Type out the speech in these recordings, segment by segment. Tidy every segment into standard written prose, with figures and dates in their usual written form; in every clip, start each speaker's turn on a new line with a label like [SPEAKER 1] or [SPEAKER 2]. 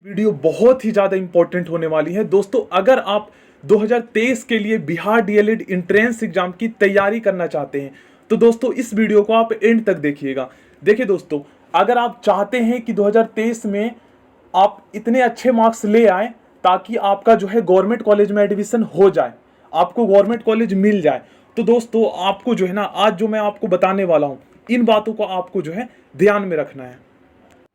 [SPEAKER 1] Video बहुत ही ज़्यादा important होने वाली है दोस्तों। अगर आप 2023 के लिए बिहार डीएलएड एंट्रेंस एग्जाम की तैयारी करना चाहते हैं तो दोस्तों इस वीडियो को आप एंड तक देखिएगा। देखिए दोस्तों, अगर आप चाहते हैं कि 2023 में आप इतने अच्छे मार्क्स ले आए ताकि आपका जो है गवर्नमेंट कॉलेज में एडमिशन हो जाए, आपको गवर्नमेंट कॉलेज मिल जाए, तो दोस्तों आपको जो है ना, आज जो मैं आपको बताने वाला हूँ इन बातों को आपको जो है ध्यान में रखना है।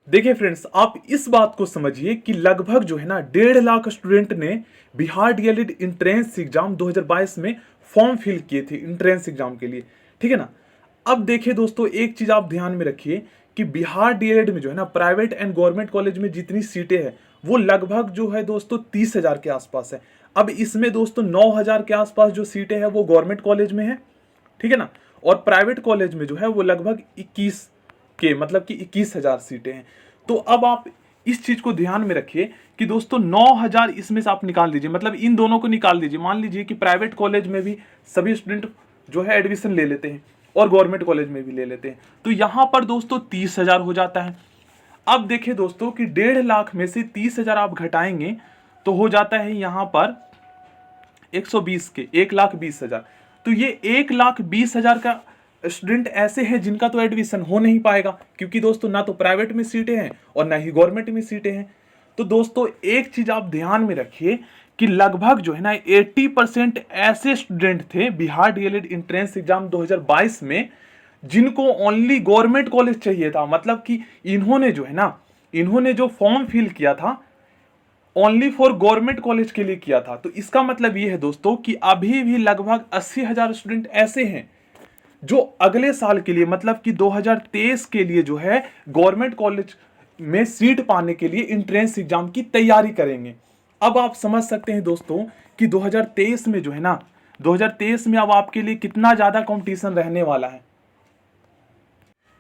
[SPEAKER 1] देखिए फ्रेंड्स, आप इस बात को समझिए कि लगभग जो है ना 1.5 लाख स्टूडेंट ने बिहार डीएलएड एंट्रेंस एग्जाम 2022 में फॉर्म फिल किए थे एंट्रेंस एग्जाम के लिए, ठीक है ना। अब देखिए दोस्तों, एक चीज आप ध्यान में रखिए कि बिहार डीएलएड में जो है ना प्राइवेट एंड गवर्नमेंट कॉलेज में जितनी सीटें हैं वो लगभग जो है दोस्तों 30,000 के आसपास है। अब इसमें दोस्तों 9,000 के आसपास जो सीटें हैं वो गवर्नमेंट कॉलेज में है, ठीक है ना, और प्राइवेट कॉलेज में जो है वो लगभग 21 के मतलब कि 21,000 सीटें हैं। तो अब आप इस चीज को ध्यान में रखिए कि दोस्तों 9,000 इसमें से आप निकाल दीजिए, मतलब इन दोनों को निकाल दीजिए। मान लीजिए कि प्राइवेट कॉलेज में भी सभी स्टूडेंट जो है एडमिशन ले लेते हैं और गवर्नमेंट कॉलेज में भी ले लेते हैं, तो यहां पर दोस्तों 30,000 हो जाता है। अब देखिए दोस्तों कि 1.5 लाख में से 30,000 आप घटाएंगे तो हो जाता है यहां पर 120 के 1,20,000। तो ये 1,20,000 का स्टूडेंट ऐसे हैं जिनका तो एडमिशन हो नहीं पाएगा, क्योंकि दोस्तों ना तो प्राइवेट में सीटें हैं और ना ही गवर्नमेंट में सीटें हैं। तो दोस्तों एक चीज आप ध्यान में रखिए कि लगभग जो है ना 80% ऐसे स्टूडेंट थे बिहार डीएलएड एंट्रेंस एग्जाम 2022 में जिनको ओनली गवर्नमेंट कॉलेज चाहिए था। मतलब कि इन्होंने जो है ना, इन्होंने जो फॉर्म फिल किया था ओनली फॉर गवर्नमेंट कॉलेज के लिए किया था। तो इसका मतलब ये है दोस्तों कि अभी भी लगभग 80,000 स्टूडेंट ऐसे हैं जो अगले साल के लिए मतलब कि 2023 के लिए जो है गवर्नमेंट कॉलेज में सीट पाने के लिए एंट्रेंस एग्जाम की तैयारी करेंगे। अब आप समझ सकते हैं दोस्तों कि 2023 में जो है ना, 2023 में अब आपके लिए कितना ज्यादा कंपटीशन रहने वाला है।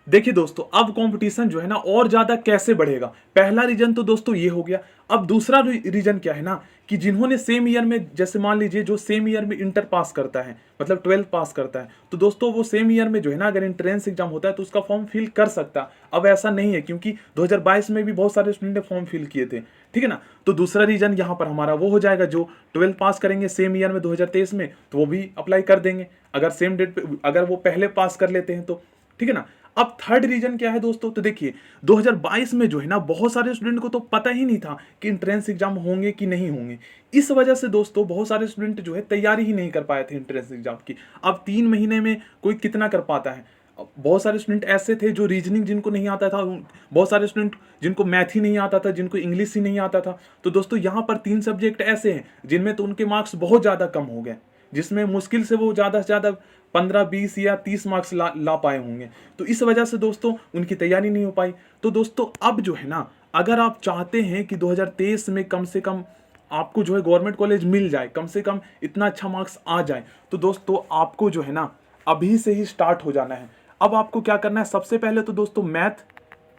[SPEAKER 1] देखिए दोस्तों, अब कंपटीशन जो है ना और ज्यादा कैसे बढ़ेगा। पहला रीजन तो दोस्तों ये हो गया। अब दूसरा रीजन क्या है ना कि जिन्होंने सेम ईयर में, जैसे मान लीजिए जो सेम ईयर में इंटर पास करता है मतलब 12th पास करता है, तो दोस्तों वो सेम ईयर में जो है ना अगर एंट्रेंस एग्जाम होता है तो उसका फॉर्म फिल कर सकता है। अब ऐसा नहीं है, क्योंकि 2022 में भी बहुत सारे स्टूडेंट ने फॉर्म फिल किए थे, ठीक है ना। तो दूसरा रीजन यहाँ पर हमारा वो हो जाएगा, जो 12th पास करेंगे सेम ईयर में 2023 में तो वो भी अप्लाई कर देंगे अगर सेम डेट पे, अगर वो पहले पास कर लेते हैं तो, ठीक है ना। अब थर्ड रीजन क्या है दोस्तों, तो देखिए 2022 में जो है ना बहुत सारे स्टूडेंट को तो पता ही नहीं था कि एंट्रेंस एग्जाम होंगे कि नहीं होंगे। इस वजह से दोस्तों बहुत सारे स्टूडेंट जो है तैयारी ही नहीं कर पाए थे एंट्रेंस एग्जाम की। अब 3 महीने में कोई कितना कर पाता है। बहुत सारे स्टूडेंट ऐसे थे जो रीजनिंग जिनको नहीं आता था, बहुत सारे स्टूडेंट जिनको मैथ ही नहीं आता था, जिनको इंग्लिश ही नहीं आता था। तो दोस्तों यहाँ पर 3 सब्जेक्ट ऐसे हैं जिनमें तो उनके मार्क्स बहुत ज़्यादा कम हो गए, जिसमें मुश्किल से वो ज़्यादा से ज़्यादा 15, 20 या 30 मार्क्स ला पाए होंगे। तो इस वजह से दोस्तों उनकी तैयारी नहीं हो पाई। तो दोस्तों अब जो है ना, अगर आप चाहते हैं कि 2023 में कम से कम आपको जो है गवर्नमेंट कॉलेज मिल जाए, कम से कम इतना अच्छा मार्क्स आ जाए, तो दोस्तों आपको जो है ना अभी से ही स्टार्ट हो जाना है। अब आपको क्या करना है, सबसे पहले तो दोस्तों मैथ,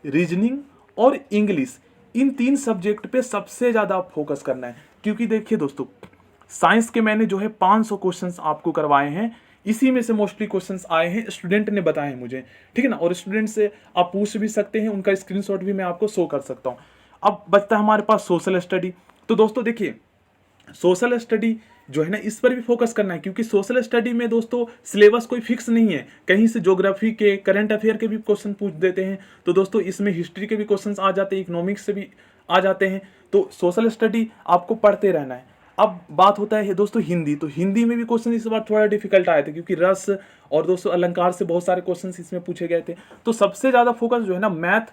[SPEAKER 1] रीजनिंग और इंग्लिश, इन 3 सब्जेक्ट पे सबसे ज़्यादा आप फोकस करना है। क्योंकि देखिए दोस्तों, साइंस के मैंने जो है 500 क्वेश्चंस आपको करवाए हैं, इसी में से मोस्टली क्वेश्चंस आए हैं, स्टूडेंट ने बताए हैं मुझे, ठीक है ना। और स्टूडेंट से आप पूछ भी सकते हैं, उनका स्क्रीनशॉट भी मैं आपको शो कर सकता हूं। अब बचता है हमारे पास सोशल स्टडी। तो दोस्तों देखिए, सोशल स्टडी जो है ना इस पर भी फोकस करना है, क्योंकि सोशल स्टडी में दोस्तों सिलेबस कोई फिक्स नहीं है। कहीं से ज्योग्राफी के, करंट अफेयर के भी क्वेश्चन पूछ देते हैं, तो दोस्तों इसमें हिस्ट्री के भी क्वेश्चंस आ जाते हैं, इकोनॉमिक्स से भी आ जाते हैं। तो सोशल स्टडी आपको पढ़ते रहना है। अब बात होता है दोस्तों हिंदी। तो हिंदी में भी क्वेश्चन इस बार थोड़ा डिफिकल्ट आए थे, क्योंकि रस और दोस्तों अलंकार से बहुत सारे क्वेश्चन इसमें पूछे गए थे। तो सबसे ज़्यादा फोकस जो है ना मैथ,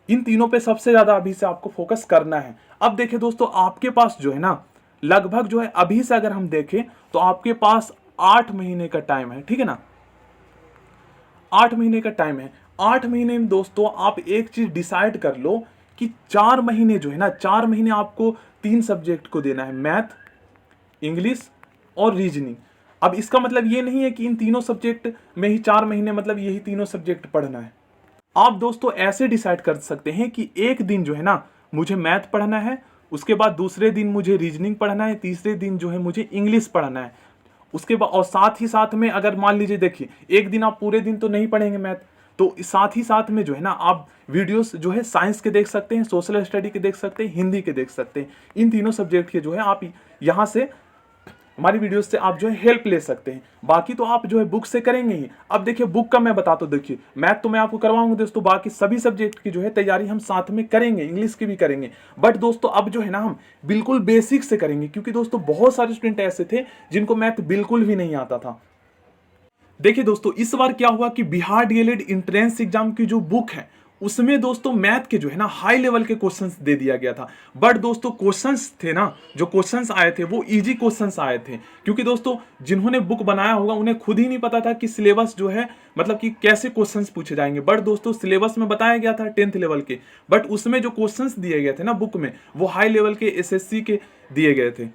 [SPEAKER 1] इन तीनों पे सबसे ज़्यादा अभी से आपको फोकस करना है। अब देखिए दोस्तों, आपके पास जो है ना लगभग जो है अभी से अगर हम देखें तो आपके पास 8 महीने का टाइम है, ठीक है ना। 8 महीने का टाइम है। 8 महीने में दोस्तों आप एक चीज डिसाइड कर लो कि 4 महीने जो है ना, 4 महीने आपको 3 सब्जेक्ट को देना है, मैथ, इंग्लिश और रीजनिंग। अब इसका मतलब ये नहीं है कि इन तीनों सब्जेक्ट में ही 4 महीने मतलब यही तीनों सब्जेक्ट पढ़ना है। आप दोस्तों ऐसे डिसाइड कर सकते हैं कि एक दिन जो है ना मुझे मैथ पढ़ना है, उसके बाद दूसरे दिन मुझे रीजनिंग पढ़ना है, तीसरे दिन जो है मुझे इंग्लिश पढ़ना है। उसके बाद और साथ ही साथ में अगर मान लीजिए, देखिए एक दिन आप पूरे दिन तो नहीं पढ़ेंगे मैथ, तो साथ ही साथ में जो है ना आप वीडियोस जो है साइंस के देख सकते हैं, सोशल स्टडी के देख सकते हैं, हिंदी के देख सकते हैं। इन तीनों सब्जेक्ट के जो है आप यहाँ से हमारी वीडियोस से आप जो है हेल्प ले सकते हैं। बाकी तो आप जो है बुक से करेंगे ही। अब देखिए बुक का मैं बताता हूँ, देखिए मैथ तो मैं आपको करवाऊंगा दोस्तों, बाकी सभी सब्जेक्ट की जो है तैयारी हम साथ में करेंगे, इंग्लिश की भी करेंगे। बट दोस्तों अब जो है ना हम बिल्कुल बेसिक से करेंगे, क्योंकि दोस्तों बहुत सारे स्टूडेंट ऐसे थे जिनको मैथ बिल्कुल भी नहीं आता था। देखिए दोस्तों इस बार क्या हुआ कि बिहार डीएलएड एंट्रेंस एग्जाम की जो बुक है उसमें दोस्तों मैथ के जो है ना हाई लेवल के क्वेश्चंस दे दिया गया था। बट दोस्तों क्वेश्चंस थे ना, जो क्वेश्चंस आए थे वो इजी क्वेश्चंस आए थे, क्योंकि दोस्तों जिन्होंने बुक बनाया होगा उन्हें खुद ही नहीं पता था कि सिलेबस जो है मतलब कि कैसे क्वेश्चंस पूछे जाएंगे। बट दोस्तों सिलेबस में बताया गया था 10th लेवल के, बट उसमें जो क्वेश्चंस दिए गए थे ना बुक में वो हाई लेवल के एसएससी के दिए गए थे।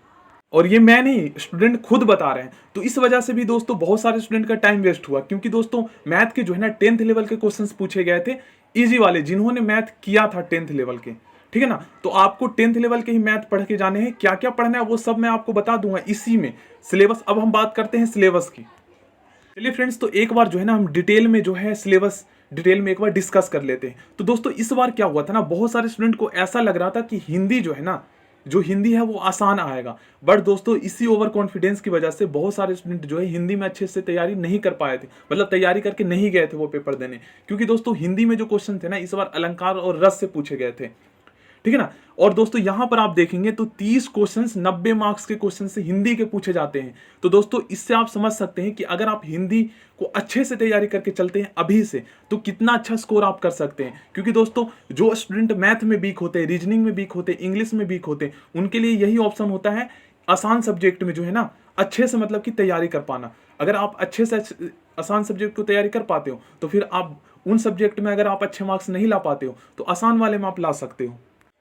[SPEAKER 1] और ये मैं नहीं, स्टूडेंट खुद बता रहे हैं। तो इस वजह से भी दोस्तों बहुत सारे स्टूडेंट का टाइम वेस्ट हुआ, क्योंकि दोस्तों मैथ के जो है ना 10th लेवल के क्वेश्चंस पूछे गए थे, इजी वाले, जिन्होंने मैथ किया था 10th लेवल के, ठीक है ना। तो आपको 10th लेवल के ही मैथ पढ़ के जाने हैं। क्या क्या पढ़ना है वो सब मैं आपको बता दूंगा इसी में सिलेबस। अब हम बात करते हैं सिलेबस की। चलिए फ्रेंड्स, तो एक बार जो है ना हम डिटेल में जो है सिलेबस डिटेल में एक बार डिस्कस कर लेते हैं। तो दोस्तों इस बार क्या हुआ था ना, बहुत सारे स्टूडेंट को ऐसा लग रहा था कि हिंदी जो है ना, जो हिंदी है वो आसान आएगा। बट दोस्तों इसी ओवर कॉन्फिडेंस की वजह से बहुत सारे स्टूडेंट जो है हिंदी में अच्छे से तैयारी नहीं कर पाए थे, मतलब तैयारी करके नहीं गए थे वो पेपर देने। क्योंकि दोस्तों हिंदी में जो क्वेश्चन थे ना इस बार अलंकार और रस से पूछे गए थे, ठीक है ना। और दोस्तों यहां पर आप देखेंगे तो 30 क्वेश्चंस 90 मार्क्स के क्वेश्चन से हिंदी के पूछे जाते हैं। तो दोस्तों इससे आप समझ सकते हैं कि अगर आप हिंदी को अच्छे से तैयारी करके चलते हैं अभी से, तो कितना अच्छा स्कोर आप कर सकते हैं। क्योंकि दोस्तों जो स्टूडेंट मैथ में वीक होते हैं, रीजनिंग में वीक होते हैं, इंग्लिश में वीक होते हैं, उनके लिए यही ऑप्शन होता है आसान सब्जेक्ट में जो है ना अच्छे से मतलब कि तैयारी कर पाना। अगर आप अच्छे से आसान सब्जेक्ट को तैयारी कर पाते हो तो फिर आप उन सब्जेक्ट में अगर आप अच्छे मार्क्स नहीं ला पाते हो तो आसान वाले में आप ला सकते हो।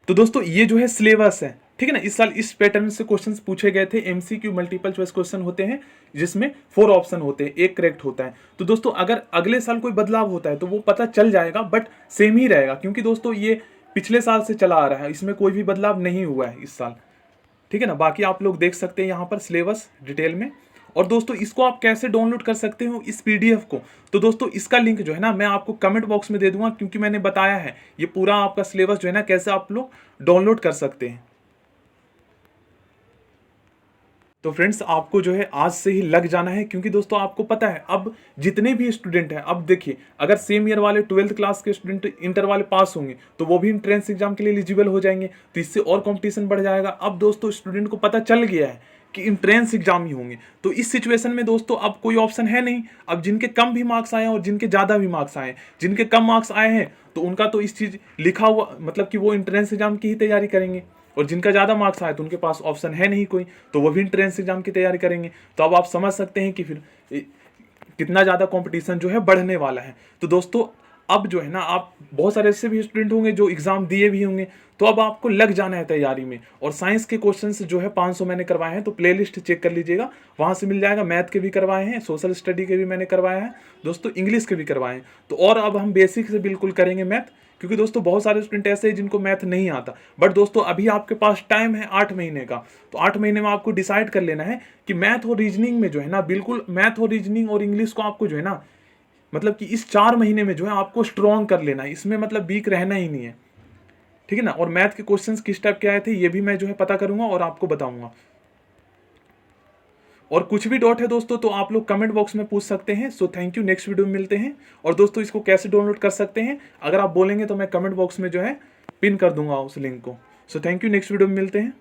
[SPEAKER 1] तो दोस्तों ये जो है सिलेबस है, ठीक है ना। इस साल इस पैटर्न से क्वेश्चंस पूछे गए थे। एमसीक्यू मल्टीपल चॉइस क्वेश्चन होते हैं जिसमें 4 ऑप्शन होते हैं, एक करेक्ट होता है। तो दोस्तों अगर अगले साल कोई बदलाव होता है तो वो पता चल जाएगा, बट सेम ही रहेगा, क्योंकि दोस्तों ये पिछले साल से चला आ रहा है, इसमें कोई भी बदलाव नहीं हुआ है इस साल, ठीक है ना। बाकी आप लोग देख सकते हैं यहाँ पर सिलेबस डिटेल में। और दोस्तों इसको आप कैसे डाउनलोड कर सकते हो इस पीडीएफ को, तो दोस्तों इसका लिंक जो है ना मैं आपको कमेंट बॉक्स में दे दूंगा, क्योंकि मैंने बताया है ये पूरा आपका सिलेबस जो है ना कैसे आप लोग डाउनलोड कर सकते हैं। तो फ्रेंड्स आपको जो है आज से ही लग जाना है, क्योंकि दोस्तों आपको पता है अब जितने भी स्टूडेंट हैं, अब देखिए अगर सेम ईयर वाले 12th क्लास के स्टूडेंट इंटर वाले पास होंगे तो वो भी एंट्रेंस एग्जाम के लिए एलिजिबल हो जाएंगे, तो इससे और कंपटीशन बढ़ जाएगा। अब दोस्तों स्टूडेंट को पता चल गया है कि एंट्रेंस एग्जाम ही होंगे, तो इस सिचुएशन में दोस्तों अब कोई ऑप्शन है नहीं। अब जिनके कम भी मार्क्स आए हैं और जिनके ज़्यादा भी मार्क्स आए हैं, जिनके कम मार्क्स आए हैं तो उनका तो इस चीज़ लिखा हुआ मतलब कि वो एंट्रेंस एग्जाम की ही तैयारी करेंगे, और जिनका ज़्यादा मार्क्स आए तो उनके पास ऑप्शन है नहीं कोई, तो वो भी एंट्रेंस एग्जाम की तैयारी करेंगे। तो अब आप समझ सकते हैं कि फिर कितना ज़्यादा कंपटीशन जो है बढ़ने वाला है। तो दोस्तों अब जो है ना आप बहुत सारे ऐसे भी स्टूडेंट होंगे जो एग्जाम दिए भी होंगे, तो अब आपको लग जाना है तैयारी में। और साइंस के क्वेश्चंस जो है 500 मैंने करवाए हैं, तो प्लेलिस्ट चेक कर लीजिएगा, वहाँ से मिल जाएगा। मैथ के भी करवाए हैं, सोशल स्टडी के भी मैंने करवाए हैं दोस्तों, इंग्लिश के भी करवाए हैं। तो और अब हम बेसिक से बिल्कुल करेंगे मैथ, क्योंकि दोस्तों बहुत सारे स्टूडेंट ऐसे हैं जिनको मैथ नहीं आता। बट दोस्तों अभी आपके पास टाइम है 8 महीने का, तो 8 महीने में आपको डिसाइड कर लेना है कि मैथ और रीजनिंग में जो है ना बिल्कुल मैथ और रीजनिंग और इंग्लिश को आपको जो है ना मतलब कि इस 4 महीने में जो है आपको स्ट्रॉन्ग कर लेना है, इसमें मतलब वीक रहना ही नहीं है, ठीक है ना। और मैथ के क्वेश्चंस किस टाइप के आए थे ये भी मैं जो है पता करूंगा और आपको बताऊंगा। और कुछ भी डाउट है दोस्तों तो आप लोग कमेंट बॉक्स में पूछ सकते हैं। So thank you, next video में मिलते हैं। और दोस्तों इसको कैसे डाउनलोड कर सकते हैं अगर आप बोलेंगे तो मैं कमेंट बॉक्स में जो है पिन कर दूंगा उस लिंक को। So thank you, next video में मिलते हैं।